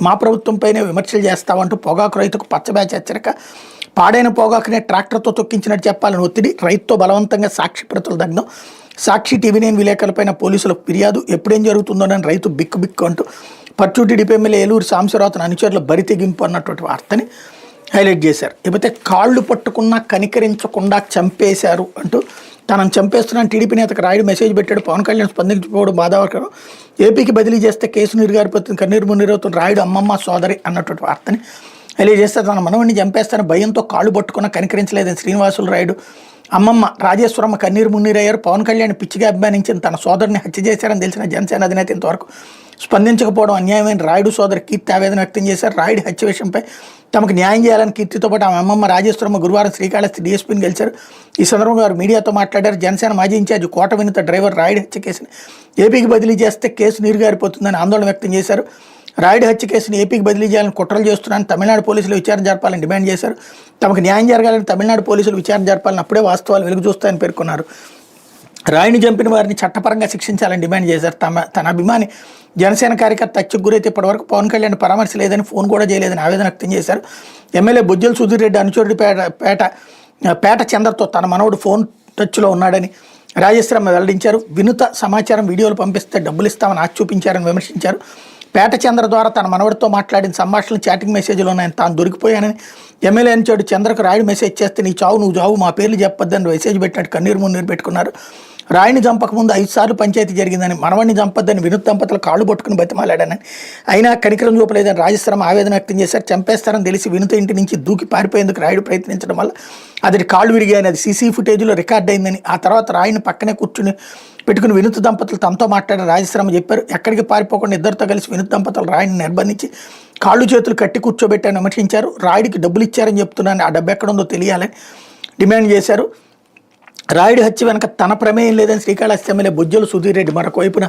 మా ప్రభుత్వంపైనే విమర్శలు చేస్తామంటూ పొగాకు రైతుకు పచ్చబ్యాచ్ హెచ్చరిక. పాడైన పొగాకునే ట్రాక్టర్తో తొక్కించినట్టు చెప్పాలని ఒత్తిడి. రైతుతో బలవంతంగా సాక్షి ప్రతుల దగ్ధం. సాక్షి టీవీ9 విలేకరులపైన పోలీసులకు ఫిర్యాదు. ఎప్పుడేం జరుగుతుందోనని రైతు బిక్కు అంటూ పర్చూటి డిపి ఎమ్మెల్యే ఏలూరు సాంబశివరావుతు అనుచరుల బరితెగింపు అన్నటువంటి వార్తని హైలైట్ చేశారు. లేకపోతే కాళ్ళు పట్టుకున్నా కనికరించకుండా చంపేశారు అంటూ తనను చంపేస్తున్నాను టీడీపీ నేతకు రాయుడు మెసేజ్ పెట్టాడు. పవన్ కళ్యాణ్ స్పందించకపోవడం బాధాకరం. ఏపీకి బదిలీ చేస్తే కేసు నీరుగారిపోతుంది, కన్నీరు మున్నీరవుతుంది రాయుడు అమ్మమ్మ సోదరి అన్నటువంటి వార్తని హైలైట్ చేస్తే తన మనవడిని చంపేస్తాను భయంతో కాళ్ళు పట్టుకున్నా కనికరించలేదని శ్రీనివాసులు రాయుడు అమ్మమ్మ రాజేశ్వరమ్మ కన్నీరు మున్నీరయ్యారు. పవన్ కళ్యాణ్ పిచ్చిగా అభిమానించిన తన సోదరిని హత్య చేశారని తెలిసిన జనసేన అధినేత ఇంతవరకు స్పందించకపోవడం అన్యాయమైన రాయుడు సోదరి కీర్తి ఆవేదన వ్యక్తం చేశారు. రాయుడు హత్య విషయంపై తమకు న్యాయం చేయాలని కీర్తితో పాటు ఆమె అమ్మమ్మ రాజేశ్వరమ్మ గురువారం శ్రీకాళహస్తి డీఎస్పీని గెలిచారు. ఈ సందర్భంగా వారు మీడియాతో మాట్లాడారు. జనసేన మాజీ ఇన్ఛార్జి కోట వినుత డ్రైవర్ రాయుడు హత్య కేసుని ఏపీకి బదిలీ చేస్తే కేసు నీరుగారిపోతుందని ఆందోళన వ్యక్తం చేశారు. రాయుడు హత్య కేసుని ఏపీకి బదిలీ చేయాలని కుట్రలు చేస్తున్నారని తమిళనాడు పోలీసులు విచారణ జరపాలని డిమాండ్ చేశారు. తమకు న్యాయం జరగాలని తమిళనాడు పోలీసులు విచారణ జరపాలని అప్పుడే వాస్తవాలు వెలుగు చూస్తాయని పేర్కొన్నారు. రాయుని చంపిన వారిని చట్టపరంగా శిక్షించాలని డిమాండ్ చేశారు. తన అభిమాని జనసేన కార్యకర్త హత్యకు గురైతే ఇప్పటివరకు పవన్ కళ్యాణ్ పరామర్శ లేదని, ఫోన్ కూడా చేయలేదని ఆవేదన వ్యక్తం చేశారు. ఎమ్మెల్యే బొజ్జల సుధీర్ రెడ్డి అనుచరుడి పేట చంద్రతో తన మనవడు ఫోన్ టచ్లో ఉన్నాడని రాజేశ్వరమ్మ వెల్లడించారు. వినుత సమాచారం వీడియోలు పంపిస్తే డబ్బులు ఇస్తామని ఆశ చూపించారని విమర్శించారు. పేట చంద్ర ద్వారా తన మనవడితో మాట్లాడిన సంభాషణలు చాటింగ్ మెసేజ్లు ఉన్నాయని, తాను దొరికిపోయానని ఎమ్మెల్యే అనుచరుడు చంద్రకు రాయుడు మెసేజ్ చేస్తే నీ చావు నువ్వు చావు మా పేర్లు చెప్పొద్దని మెసేజ్ పెట్టినట్టు కన్నీరు మున్నీరు పెట్టుకున్నారు. రాయుని చంపకముందు 5 సార్లు పంచాయతీ జరిగిందని, మనవడిని చంపొద్దని వినూత్ దంపతులు కాళ్ళు పట్టుకుని బతిమాలాడని, అయినా కనికరం చూపలేదని రాజేశ్వరమ్మ ఆవేదన వ్యక్తం చేశారు. చంపేస్తారని తెలిసి వినూత ఇంటి నుంచి దూకి పారిపోయేందుకు రాయుడు ప్రయత్నించడం వల్ల అతడి కాళ్ళు విరిగాయని, అది సీసీ ఫుటేజ్లో రికార్డ్ అయిందని, ఆ తర్వాత రాయుని పక్కనే కూర్చుని పెట్టుకుని వినూత్ దంపతులు తమతో మాట్లాడారు. రాజేశ్వరమ్మ చెప్పారు. ఎక్కడికి పారిపోకుండా ఇద్దరితో కలిసి వినూత్ దంపతులు రాయుని నిర్బంధించి కాళ్ళు చేతులు కట్టి కూర్చోబెట్టారని విమర్శించారు. రాయుడికి డబ్బులు ఇచ్చారని చెప్తున్నాను, ఆ డబ్బు ఎక్కడుందో తెలియాలని డిమాండ్ చేశారు. రాయుడు హత్య వెనక తన ప్రమేయం లేదని శ్రీకాళహస్తి ఎమ్మెల్యే బొజ్జల సుధీర్ రెడ్డి మరొక వైపున